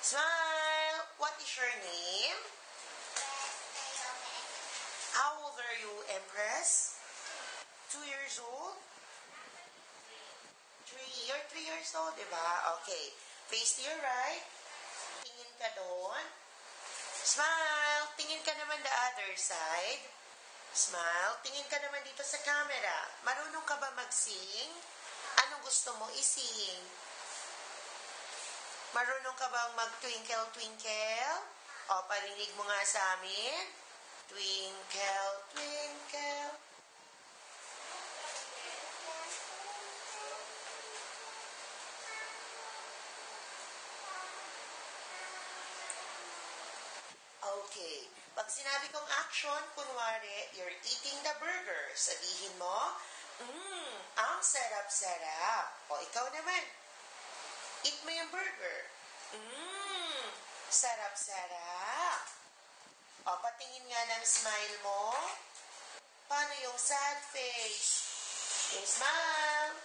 Smile! What is your name? How old are you, Empress? 2 years old? 3. You're 3 years old, diba? Okay. Face to your right. Tingin ka doon. Smile! Tingin ka naman the other side. Smile. Tingin ka naman dito sa camera. Marunong ka ba mag-sing? Anong gusto mo i-sing? Marunong ka bang mag-twinkle, twinkle? O, parinig mo nga sa amin. Twinkle, twinkle. Okay. Pag sinabi kong action, kunwari, you're eating the burger. Sabihin mo, ang sarap-sarap. O, ikaw naman. Eat mo yung burger. Sarap-sarap. O, patingin nga ng smile mo. Paano yung sad face? Yung smile.